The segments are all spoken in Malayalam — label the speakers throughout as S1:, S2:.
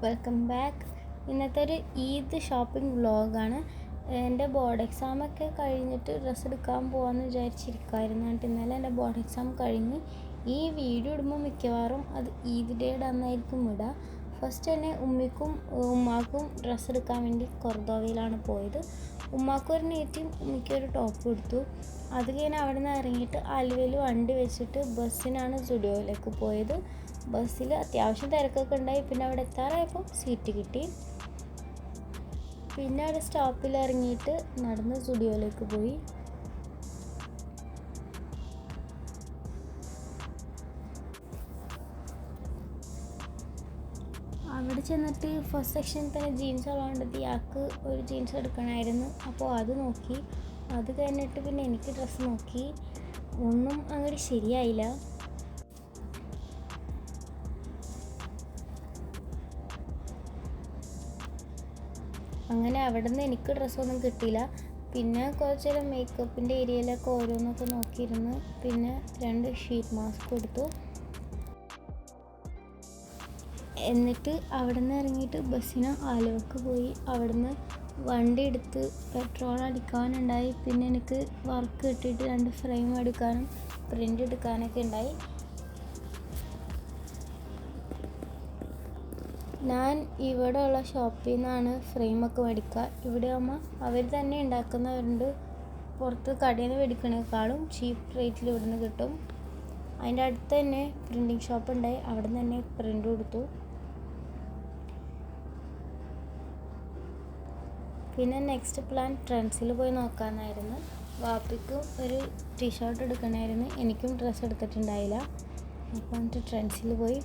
S1: Welcome back. ഇന്നത്തെ ഒരു ഈദ് ഷോപ്പിംഗ് വ്ളോഗാണ്. എൻ്റെ ബോർഡ് എക്സാമൊക്കെ കഴിഞ്ഞിട്ട് ഡ്രസ്സ് എടുക്കാൻ പോകാമെന്ന് വിചാരിച്ചിരിക്കുമായിരുന്നു. എന്നിട്ട് ഇന്നലെ എൻ്റെ ബോർഡ് എക്സാം കഴിഞ്ഞ് ഈ വീഡിയോ ഇടുമ്പോൾ മിക്കവാറും അത് ഈദ് ഡേയുടെ അന്നായിരിക്കും ഇടുക. ഫസ്റ്റ് തന്നെ ഉമ്മാക്കും ഡ്രസ്സ് എടുക്കാൻ വേണ്ടി കൊർദോവയിലാണ് പോയത്. ഉമ്മാക്കും ഒരു നെറ്റിയും ഉമ്മയ്ക്കൊരു ടോപ്പ് എടുത്തു. അത് കഴിഞ്ഞ് അവിടെ നിന്ന് ഇറങ്ങിയിട്ട് ആലുവയിൽ വണ്ടി വെച്ചിട്ട് ബസ്സിനാണ് സ്റ്റുഡിയോയിലേക്ക് പോയത്. ബസ്സിൽ അത്യാവശ്യം തിരക്കൊക്കെ ഉണ്ടായി. പിന്നെ അവിടെ എത്താറായപ്പോൾ സീറ്റ് കിട്ടി. പിന്നെ അവിടെ സ്റ്റോപ്പിൽ ഇറങ്ങിയിട്ട് നടന്ന് സ്റ്റുഡിയോയിലേക്ക് പോയി. അവിടെ ചെന്നിട്ട് ഫസ്റ്റ് സെക്ഷനിൽ തന്നെ ജീൻസ് ഉള്ളതുകൊണ്ട് ഇയാൾക്ക് ഒരു ജീൻസ് എടുക്കണമായിരുന്നു. അപ്പോൾ അത് നോക്കി. അത് കഴിഞ്ഞിട്ട് പിന്നെ എനിക്ക് ഡ്രസ്സ് നോക്കി. ഒന്നും അങ്ങോട്ട് ശരിയായില്ല. അങ്ങനെ അവിടെ നിന്ന് എനിക്ക് ഡ്രസ്സൊന്നും കിട്ടിയില്ല. പിന്നെ കുറച്ച് നേരം മേക്കപ്പിൻ്റെ ഏരിയയിലൊക്കെ ഓരോന്നൊക്കെ നോക്കിയിരുന്നു. പിന്നെ 2 ഷീറ്റ് മാസ്ക് എടുത്തു. എന്നിട്ട് അവിടെ നിന്ന് ഇറങ്ങിയിട്ട് ബസ്സിന് ആലുവക്ക് പോയി. അവിടെ നിന്ന് വണ്ടി എടുത്ത് പെട്രോൾ അടിക്കാനുണ്ടായി. പിന്നെ എനിക്ക് വർക്ക് കിട്ടിയിട്ട് 2 ഫ്രെയിം എടുക്കാനും പ്രിൻ്റ് എടുക്കാനൊക്കെ ഉണ്ടായി. ഞാൻ ഇവിടെ ഉള്ള ഷോപ്പിൽ നിന്നാണ് ഫ്രെയിമൊക്കെ മേടിക്കുക. ഇവിടെ ആകുമ്പോൾ അവർ തന്നെ ഉണ്ടാക്കുന്നവരുണ്ട്. പുറത്ത് കടയിൽ നിന്ന് മേടിക്കണേക്കാളും ചീപ്പ് റേറ്റിൽ ഇവിടെ നിന്ന് കിട്ടും. അതിൻ്റെ അടുത്ത് തന്നെ പ്രിൻറ്റിങ് ഷോപ്പ് ഉണ്ടായി. അവിടെ നിന്ന് തന്നെ പ്രിൻ്റ് കൊടുത്തു. പിന്നെ നെക്സ്റ്റ് പ്ലാൻ ട്രെൻഡ്സിൽ പോയി നോക്കാമെന്നായിരുന്നു. വാപ്പിക്കും ഒരു ടീഷർട്ട് എടുക്കണമായിരുന്നു. എനിക്കും ഡ്രസ്സ് എടുത്തിട്ടുണ്ടായില്ല. അപ്പോൾ എന്നിട്ട് ട്രെൻഡ്സിൽ പോയി.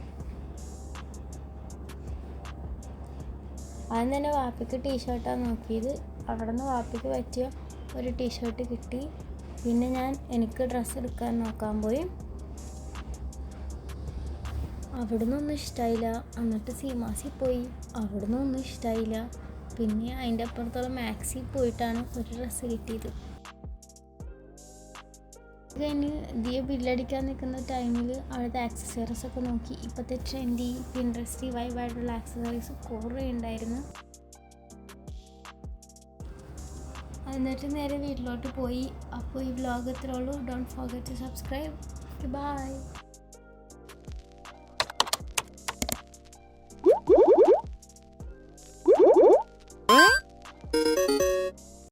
S1: ആദ്യം തന്നെ വാപ്പിക്ക് ടീഷർട്ടാണ് നോക്കിയത്. അവിടെ നിന്ന് വാപ്പിക്ക് പറ്റിയ ഒരു ടീഷർട്ട് കിട്ടി. പിന്നെ എനിക്ക് ഡ്രസ്സ് എടുക്കാൻ നോക്കാൻ പോയി. അവിടെ നിന്നൊന്നും ഇഷ്ടമായില്ല. എന്നിട്ട് സീമാസിൽ പോയി. അവിടെ നിന്നൊന്നും ഇഷ്ടമായില്ല. പിന്നെ അതിൻ്റെ അപ്പുറത്തുള്ള മാക്സിൽ പോയിട്ടാണ് ഒരു ഡ്രസ്സ് കിട്ടിയത്. കഴിഞ്ഞ് ബില്ലടിക്കാൻ നിൽക്കുന്ന ടൈമിൽ അവിടുത്തെ ആക്സസറീസൊക്കെ നോക്കി. ഇപ്പോഴത്തെ ട്രെൻഡി പിൻട്രസ്റ്റി വൈബായിട്ടുള്ള ആക്സസറീസ് കുറേ ഉണ്ടായിരുന്നു. എന്നിട്ട് നേരെ വീട്ടിലോട്ട് പോയി. അപ്പോൾ ഈ വ്ളോഗ് ഇത്രേ ഉള്ളൂ. Don't forget to subscribe. By.